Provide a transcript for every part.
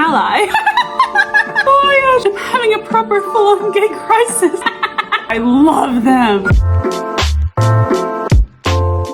ally. Oh my gosh, I'm having a proper full-on gay crisis. I love them.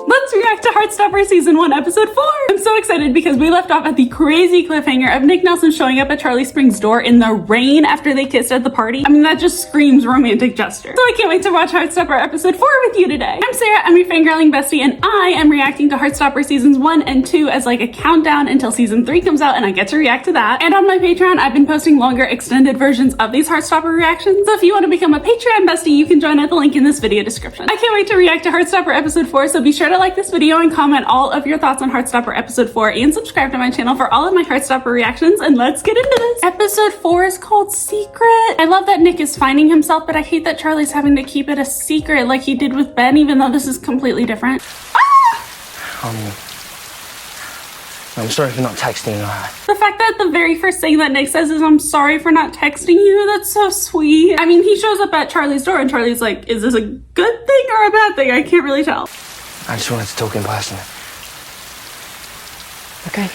Let's react to Heartstopper Season 1, Episode 4! I'm so excited because we left off at the crazy cliffhanger of Nick Nelson showing up at Charlie Spring's door in the rain after they kissed at the party. I mean, that just screams romantic gesture. So I can't wait to watch Heartstopper Episode 4 with you today. I'm Sarah, I'm your fangirling bestie, and I am reacting to Heartstopper Seasons 1 and 2 as like a countdown until Season 3 comes out and I get to react to that. And on my Patreon, I've been posting longer extended versions of these Heartstopper reactions. So if you want to become a Patreon bestie, you can join at the link in this video description. I can't wait to react to Heartstopper Episode 4, so be sure to like this video and comment all of your thoughts on Heartstopper Episode 4 and subscribe to my channel for all of my Heartstopper reactions, and let's get into this. Episode 4 is called Secret. I love that Nick is finding himself, but I hate that Charlie's having to keep it a secret like he did with Ben, even though this is completely different. I'm sorry for not texting you. The fact that the very first thing that Nick says is, I'm sorry for not texting you, that's so sweet. I mean, he shows up at Charlie's door and Charlie's like, is this a good thing or a bad thing? I can't really tell. I just wanted to talk in person. Okay.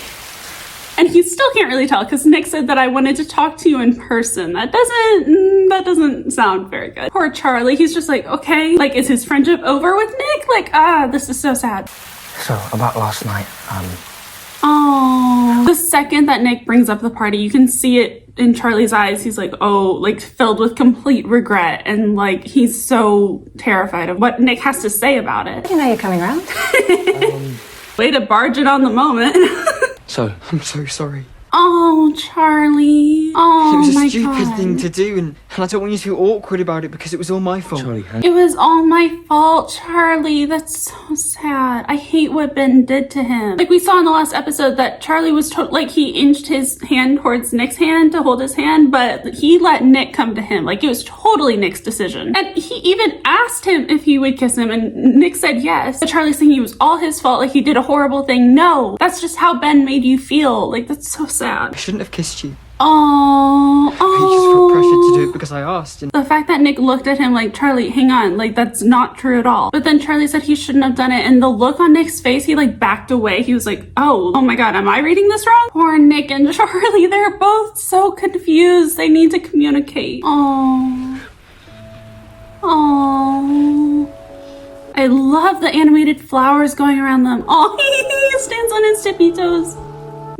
And he still can't really tell because Nick said that I wanted to talk to you in person. That doesn't sound very good. Poor Charlie, he's just like, okay, like, is his friendship over with Nick? Like, this is so sad. So, about last night, Oh, the second that Nick brings up the party, you can see it in Charlie's eyes. He's like, oh, like filled with complete regret. And like, he's so terrified of what Nick has to say about it. You know you're coming around. Way to barge it on the moment. So, I'm so sorry. Oh, Charlie. Oh, it was a my stupid God. thing to do, and I don't want you to feel awkward about it because it was all my fault. Charlie, It was all my fault, Charlie. That's so sad. I hate what Ben did to him. Like we saw in the last episode that Charlie was like he inched his hand towards Nick's hand to hold his hand, but he let Nick come to him. Like it was totally Nick's decision. And he even asked him if he would kiss him, and Nick said yes. But Charlie's saying it was all his fault, like he did a horrible thing. No, that's just how Ben made you feel. Like that's so sad. I shouldn't have kissed you. Oh, I just felt pressured to do it because I asked. And the fact that Nick looked at him like, Charlie, hang on, like that's not true at all. But then Charlie said he shouldn't have done it, and the look on Nick's face, he like backed away. He was like, oh my God, am I reading this wrong? Poor Nick and Charlie, they're both so confused. They need to communicate. Oh. I love the animated flowers going around them. Oh, he stands on his tippy toes.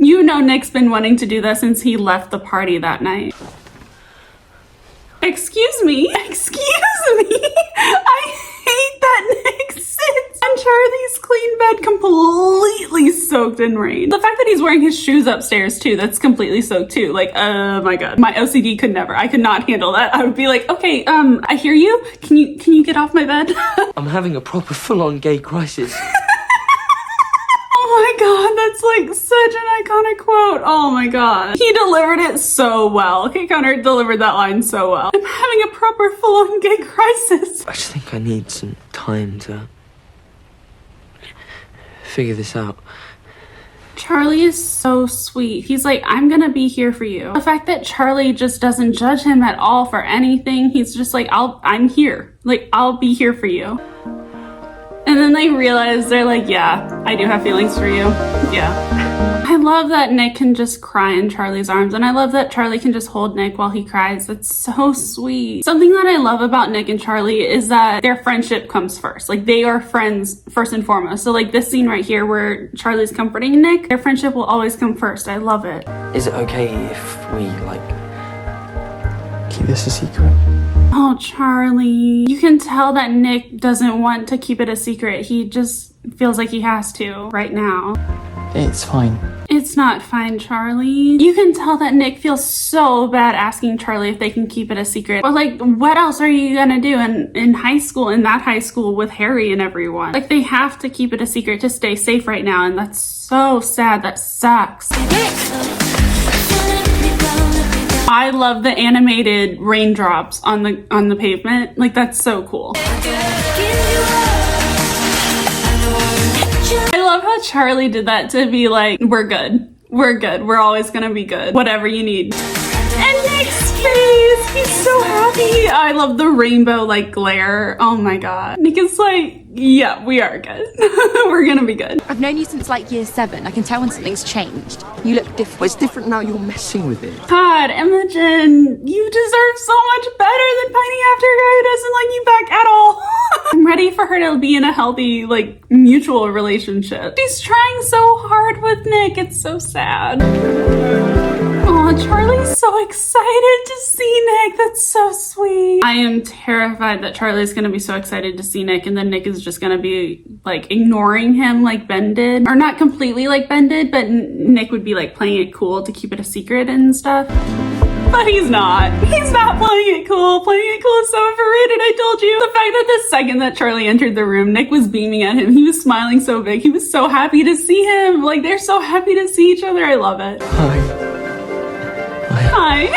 You know Nick's been wanting to do that since he left the party that night. Excuse me. I hate that Nick sits on Charlie's clean bed completely soaked in rain. The fact that he's wearing his shoes upstairs too, that's completely soaked too. Like, oh my God, my OCD could never. I could not handle that. I would be like, okay, I hear you. Can you get off my bed? I'm having a proper full-on gay crisis. Oh my God, that's like such an iconic quote. Oh my God. He delivered it so well. Kate Connor delivered that line so well. I'm having a proper full-on gay crisis. I just think I need some time to figure this out. Charlie is so sweet. He's like, I'm gonna be here for you. The fact that Charlie just doesn't judge him at all for anything. He's just like, I'm here. Like, I'll be here for you. And then they realize, they're like, yeah, I do have feelings for you. Yeah. I love that Nick can just cry in Charlie's arms, and I love that Charlie can just hold Nick while he cries. That's so sweet. Something that I love about Nick and Charlie is that their friendship comes first. Like, they are friends first and foremost. So like this scene right here where Charlie's comforting Nick, their friendship will always come first. I love it. Is it okay if we, like, keep this a secret? Oh, Charlie. You can tell that Nick doesn't want to keep it a secret. He just feels like he has to right now. It's fine. It's not fine, Charlie. You can tell that Nick feels so bad asking Charlie if they can keep it a secret. Or like, what else are you gonna do in high school, in that high school with Harry and everyone? Like, they have to keep it a secret to stay safe right now, and that's so sad. That sucks. I love the animated raindrops on the pavement. Like, that's so cool. I love how Charlie did that to be like, we're good. We're good. We're always gonna be good. Whatever you need. And Nick's face, he's so happy. I love the rainbow like glare. Oh my god. Nick is like, yeah, we are good. We're gonna be good. I've known you since like year 7. I can tell when something's changed. You look different. Well, it's different now. You're messing with it. God, Imogen, you deserve so much better than pining after a guy who doesn't like you back at all. I'm ready for her to be in a healthy, like, mutual relationship. She's trying so hard with Nick. It's so sad. Oh, Charlie's so excited to see Nick. That's so sweet. I am terrified that Charlie's gonna be so excited to see Nick and then Nick is just gonna be like ignoring him like Ben did. Or not completely like Ben did, but Nick would be like playing it cool to keep it a secret and stuff. But he's not. He's not playing it cool. Playing it cool is so overrated, I told you. The fact that the second that Charlie entered the room, Nick was beaming at him. He was smiling so big. He was so happy to see him. Like, they're so happy to see each other. I love it. Hi.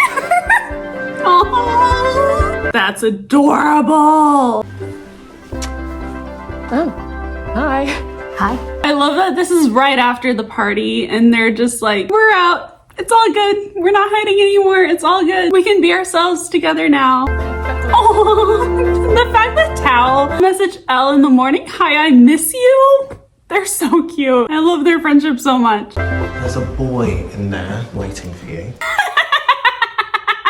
Oh, that's adorable. Oh, hi. Hi. I love that this is right after the party and they're just like, we're out. It's all good. We're not hiding anymore. It's all good. We can be ourselves together now. Oh, the fact that Tao messaged Elle in the morning, hi, I miss you. They're so cute. I love their friendship so much. There's a boy in there waiting for you.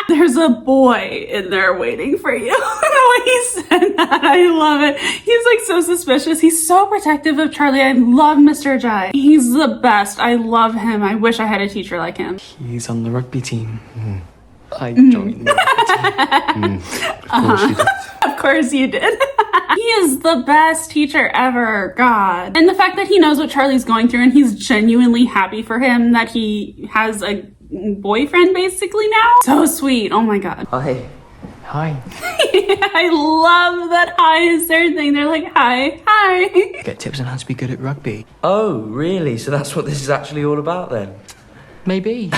There's a boy in there waiting for you. The way he said that, I love it. He's like so suspicious. He's so protective of Charlie. I love Mr. Ajay. He's the best. I love him. I wish I had a teacher like him. He's on the rugby team. I joined the rugby team. Of course you did. Of course you did. He is the best teacher ever. God. And the fact that he knows what Charlie's going through and he's genuinely happy for him that he has a boyfriend basically now. So sweet. Oh my god. Hi. I love that hi is their thing. They're like, hi. Get tips on how to be good at rugby. Oh, really? So that's what this is actually all about then? Maybe.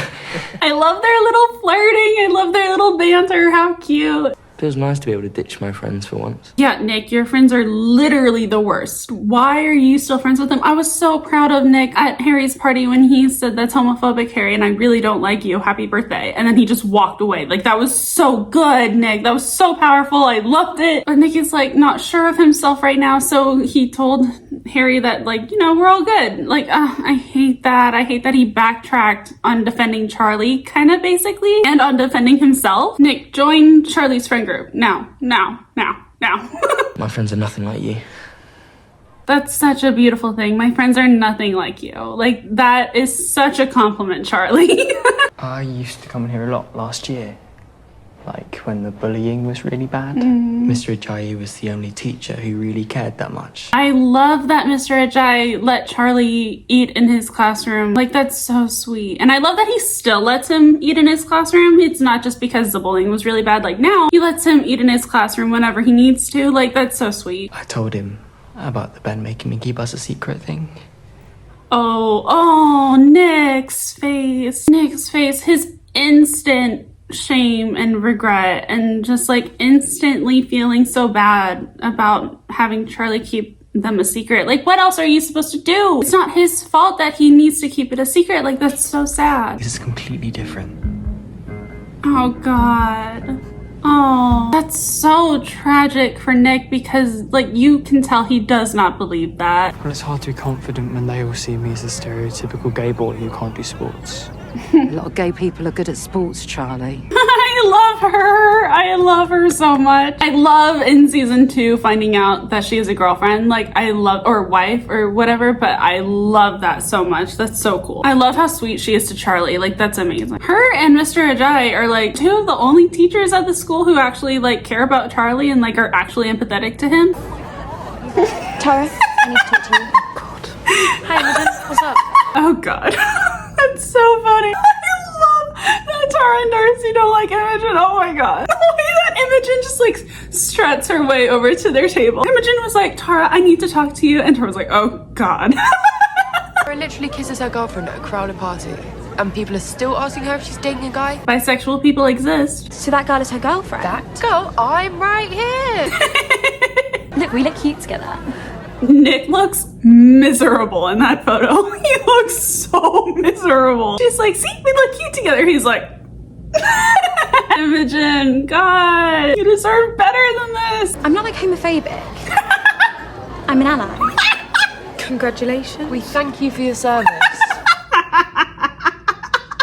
I love their little flirting. I love their little banter. How cute. Feels nice to be able to ditch my friends for once. Yeah, Nick, your friends are literally the worst. Why are you still friends with them? I was so proud of Nick at Harry's party when he said, that's homophobic, Harry, and I really don't like you. Happy birthday. And then he just walked away. Like, that was so good, Nick. That was so powerful. I loved it. But Nick is like not sure of himself right now. So he told Harry that, like, you know, we're all good. Like, I hate that. I hate that he backtracked on defending Charlie, kind of basically, and on defending himself. Nick, join Charlie's friend group. Now. My friends are nothing like you. That's such a beautiful thing. My friends are nothing like you. Like, that is such a compliment, Charlie. I used to come in here a lot last year. Like when the bullying was really bad. Mr. Ajayi was the only teacher who really cared that much. I love that Mr. Ajay let Charlie eat in his classroom. Like, that's so sweet. And I love that he still lets him eat in his classroom. It's not just because the bullying was really bad. Like, now he lets him eat in his classroom whenever he needs to. Like, that's so sweet. I told him about the Ben making me keep us a secret thing. Oh, Nick's face. His instant shame and regret and just like instantly feeling so bad about having Charlie keep them a secret. Like, what else are you supposed to do? It's not his fault that he needs to keep it a secret. Like, that's so sad. This is completely different. Oh god. Oh, that's so tragic for Nick because, like, you can tell he does not believe that. Well, it's hard to be confident when they all see me as a stereotypical gay boy who can't do sports. A lot of gay people are good at sports, Charlie. I love her so much. I love in season 2 finding out that she is a girlfriend. Like, I love, or wife or whatever, but I love that so much. That's so cool. I love how sweet she is to Charlie. Like, that's amazing. Her and Mr. Ajay are like 2 of the only teachers at the school who actually like care about Charlie and like are actually empathetic to him. Tara, I need to talk to you. God. Hi, Imogen. What's up? Oh god. That's so funny. I love that Tara and Darcy don't like Imogen. Oh my god. The way that Imogen just like struts her way over to their table. Imogen was like, Tara, I need to talk to you. And Tara was like, oh god. Tara literally kisses her girlfriend at a crowded party. And people are still asking her if she's dating a guy. Bisexual people exist. So that girl is her girlfriend? That girl, I'm right here. Look, we look cute together. Nick looks miserable in that photo. He looks so miserable. She's like, see, we look cute together. He's like, Imogen, God, you deserve better than this. I'm not like homophobic. I'm an ally. Congratulations. We thank you for your service.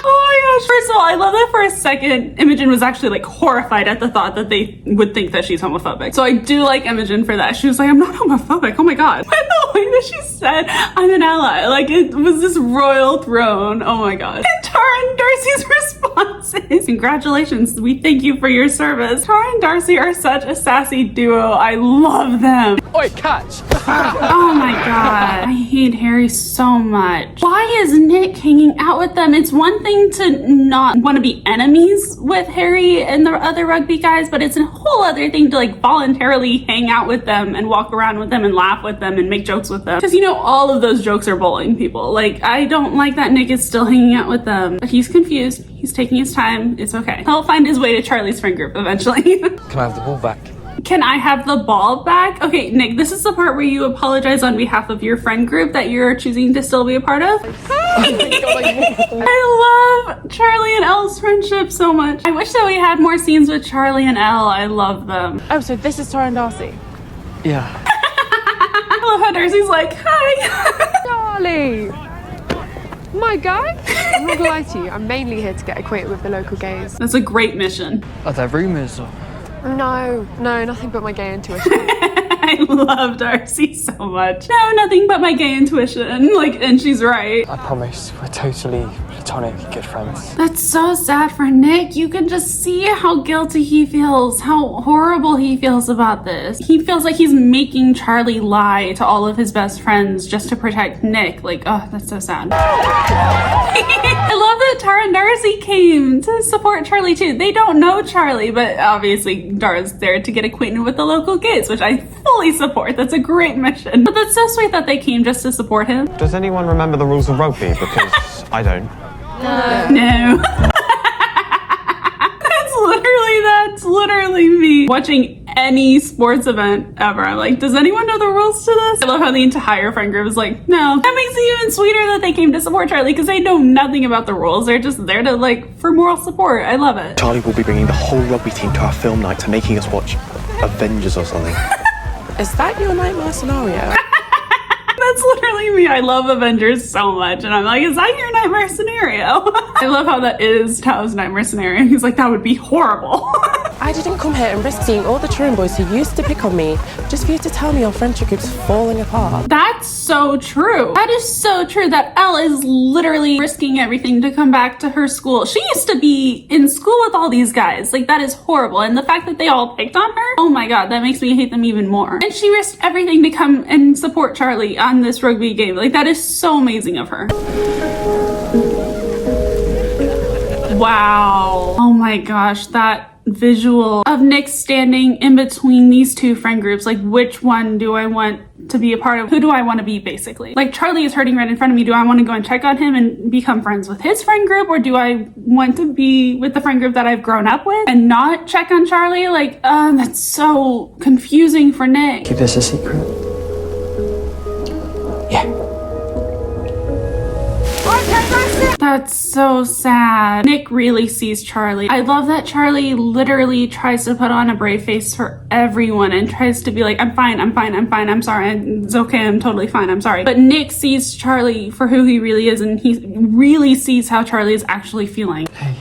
Oh my gosh. First of all, I love that for a second, Imogen was actually like horrified at the thought that they would think that she's homophobic. So I do like Imogen for that. She was like, I'm not homophobic. Oh my God. But the way that she said, I'm an ally. Like it was this royal throne. Oh my God. And Tara and Darcy's responses. Congratulations. We thank you for your service. Tara and Darcy are such a sassy duo. I love them. Oi, catch! Oh my God. I hate Harry so much. Why is Nick hanging out with them? It's one thing to not want to be enemies with Harry and the other rugby guys, but it's a whole other thing to like voluntarily hang out with them and walk around with them and laugh with them and make jokes with them. Because you know, all of those jokes are bullying people. Like, I don't like that Nick is still hanging out with them, but he's confused. He's taking his time. It's okay. He'll find his way to Charlie's friend group eventually. Can I have the ball back? Can I have the ball back? Okay, Nick, this is the part where you apologize on behalf of your friend group that you're choosing to still be a part of. I love Charlie and Elle's friendship so much. I wish that we had more scenes with Charlie and Elle. I love them. Oh, so this is Tara and Darcy. Yeah. I love how Darcy's like, hi. Charlie! My guy? I'm not gonna lie to you, I'm mainly here to get acquainted with the local gays. That's a great mission. Are there rumours or? No, nothing but my gay intuition. I love Darcy so much. No, nothing but my gay intuition. Like, and she's right. I promise, we're totally platonic good friends. That's so sad for Nick. You can just see how guilty he feels, how horrible he feels about this. He feels like he's making Charlie lie to all of his best friends just to protect Nick. Like, oh, that's so sad. I love that Tara and Darcy came to support Charlie too. They don't know Charlie, but obviously Dara's there to get acquainted with the local gays, which I fully support. That's a great mission. But that's so sweet that they came just to support him. Does anyone remember the rules of rugby? Because I don't. No. That's literally me watching any sports event ever. I'm like, does anyone know the rules to this? I love how the entire friend group is like, no. That makes it even sweeter that they came to support Charlie because they know nothing about the rules. They're just there to like, for moral support. I love it. Charlie will be bringing the whole rugby team to our film night to making us watch Avengers or something. Is that your nightmare scenario? That's literally me. I love Avengers so much. And I'm like, is that your nightmare scenario? I love how that is Tao's nightmare scenario. He's like, that would be horrible. I didn't come here and risk seeing all the Turin boys who used to pick on me just for you to tell me your friendship group's falling apart. That's so true. That is so true that Elle is literally risking everything to come back to her school. She used to be in school with all these guys. Like, that is horrible. And the fact that they all picked on her, oh my God, that makes me hate them even more. And she risked everything to come and support Charlie on this rugby game. Like, that is so amazing of her. Wow. Oh my gosh, that visual of Nick standing in between these two friend groups. Like, which one do I want to be a part of? Who do I want to be, basically? Like, Charlie is hurting right in front of me. Do I want to go and check on him and become friends with his friend group? Or do I want to be with the friend group that I've grown up with and not check on Charlie? Like, that's so confusing for Nick. Keep this a secret? Yeah. That's so sad. Nick really sees Charlie. I love that Charlie literally tries to put on a brave face for everyone and tries to be like, I'm fine, I'm sorry, it's okay, I'm totally fine, I'm sorry. But Nick sees Charlie for who he really is, and he really sees how Charlie is actually feeling. Hey.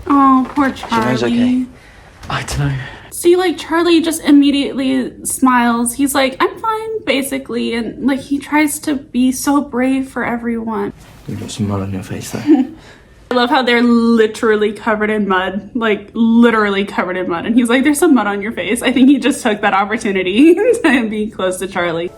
Oh, poor Charlie. She knows okay. I don't know. See, like, Charlie just immediately smiles. He's like, I'm fine, basically. And, like, he tries to be so brave for everyone. You've got some mud on your face, though. I love how they're literally covered in mud. Like, literally covered in mud. And he's like, there's some mud on your face. I think he just took that opportunity to be close to Charlie.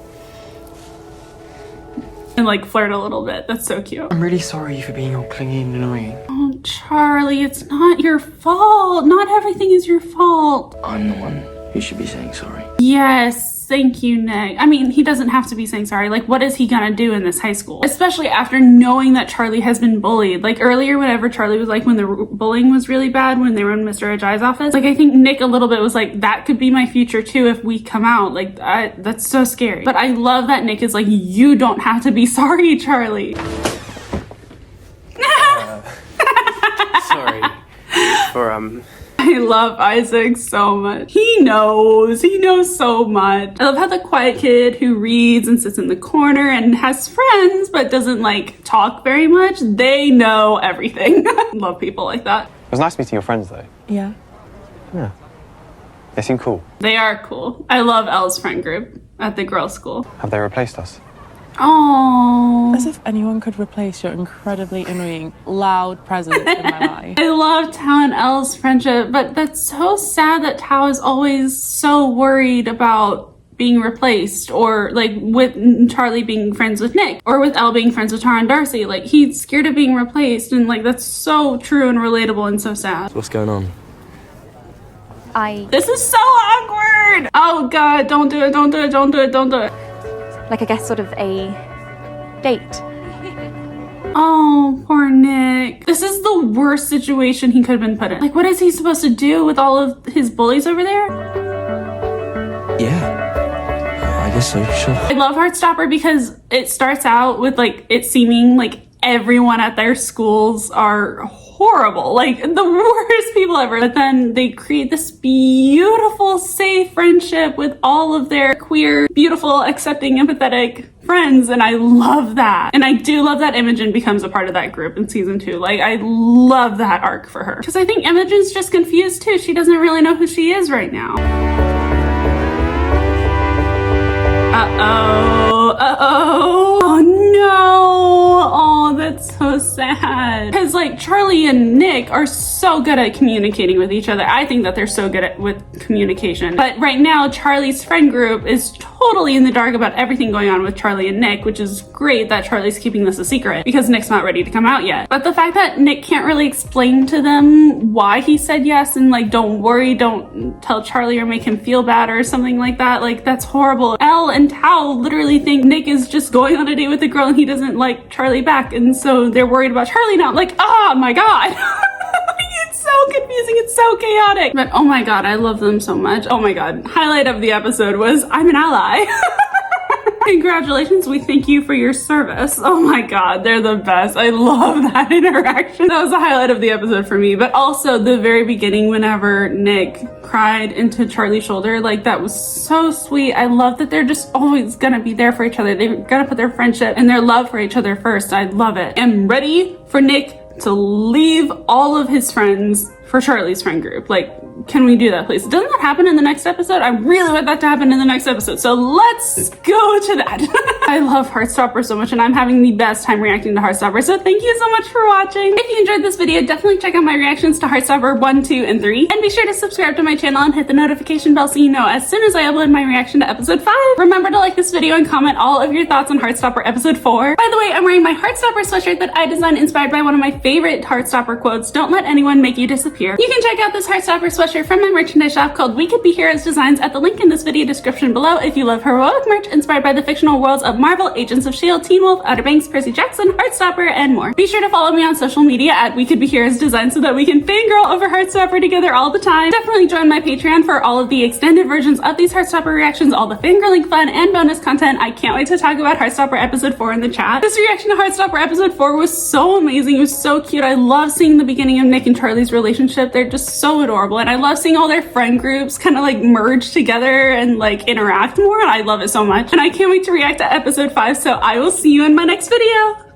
And, like, flirt a little bit. That's so cute. I'm really sorry for being all clingy and annoying. Oh, Charlie, it's not your fault. Not everything is your fault. I'm the one who should be saying sorry. Yes, thank you, Nick. I mean, he doesn't have to be saying sorry. Like, what is he gonna do in this high school? Especially after knowing that Charlie has been bullied. Like, earlier, whenever Charlie was like, when the bullying was really bad, when they were in Mr. Ajay's office, like, I think Nick a little bit was like, that could be my future too if we come out. Like, that's so scary. But I love that Nick is like, you don't have to be sorry, Charlie. Sorry for I love Isaac so much. He knows so much. I love how the quiet kid who reads and sits in the corner and has friends but doesn't like talk very much, they know everything. Love people like that. It was nice meeting your friends, though. Yeah. Yeah. They seem cool. They are cool. I love Elle's friend group at the girls' school. Have they replaced us? Oh, As if anyone could replace your incredibly annoying, loud presence in my life. I love Tao and Elle's friendship, but that's so sad that Tao is always so worried about being replaced, or like with Charlie being friends with Nick, or with Elle being friends with Tara and Darcy. Like, he's scared of being replaced, and like that's so true and relatable and so sad. what's going on. This is so awkward. Oh god, don't do it, don't do it, don't do it, don't do it. Like, I guess, sort of a date. Oh, poor Nick. This is the worst situation he could have been put in. Like, what is he supposed to do with all of his bullies over there? Yeah, I guess so, sure. I love Heartstopper because it starts out with like it seeming like everyone at their schools are horrible, like the worst people ever. But then they create this beautiful, safe friendship with all of their queer, beautiful, accepting, empathetic friends, and I love that. And I do love that Imogen becomes a part of that group in season 2. Like, I love that arc for her. Because I think Imogen's just confused too. She doesn't really know who she is right now. Uh-oh. Uh-oh. Oh no. Oh, that's so sad. Because like Charlie and Nick are so good at communicating with each other. I think that they're so good at with communication. But right now, Charlie's friend group is totally in the dark about everything going on with Charlie and Nick, which is great that Charlie's keeping this a secret because Nick's not ready to come out yet. But the fact that Nick can't really explain to them why he said yes and like, don't worry, don't tell Charlie or make him feel bad or something like that, like that's horrible. Elle and Tao literally think Nick is just going on a date with a girl and he doesn't like Charlie back, and so they're worried about Charlie now. Like, oh my god. It's so confusing, it's so chaotic. But oh my god, I love them so much. Oh my god, highlight of the episode was I'm an ally. Congratulations, we thank you for your service. Oh my god, they're the best. I love that interaction. That was the highlight of the episode for me. But also the very beginning, whenever Nick cried into Charlie's shoulder, like that was so sweet. I love that they're just always gonna be there for each other. They're gonna put their friendship and their love for each other first. I love it. I'm ready for Nick to leave all of his friends for Charlie's friend group. Like, can we do that, please? Doesn't that happen in the next episode? I really want that to happen in the next episode. So let's go to that. I love Heartstopper so much and I'm having the best time reacting to Heartstopper. So thank you so much for watching. If you enjoyed this video, definitely check out my reactions to Heartstopper 1, 2, and 3. And be sure to subscribe to my channel and hit the notification bell so you know as soon as I upload my reaction to episode 5. Remember to like this video and comment all of your thoughts on Heartstopper episode 4. By the way, I'm wearing my Heartstopper sweatshirt that I designed inspired by one of my favorite Heartstopper quotes, "Don't let anyone make you disappear." You can check out this Heartstopper sweatshirt from my merchandise shop called We Could Be Heroes Designs at the link in this video description below if you love heroic merch inspired by the fictional worlds of Marvel, Agents of S.H.I.E.L.D., Teen Wolf, Outer Banks, Percy Jackson, Heartstopper, and more. Be sure to follow me on social media at We Could Be Heroes Designs so that we can fangirl over Heartstopper together all the time. Definitely join my Patreon for all of the extended versions of these Heartstopper reactions, all the fangirling fun, and bonus content. I can't wait to talk about Heartstopper episode 4 in the chat. This reaction to Heartstopper episode 4 was so amazing. It was so cute. I love seeing the beginning of Nick and Charlie's relationship. They're just so adorable, and I love seeing all their friend groups kind of like merge together and like interact more. I love it so much, and I can't wait to react to episode 5, so I will see you in my next video.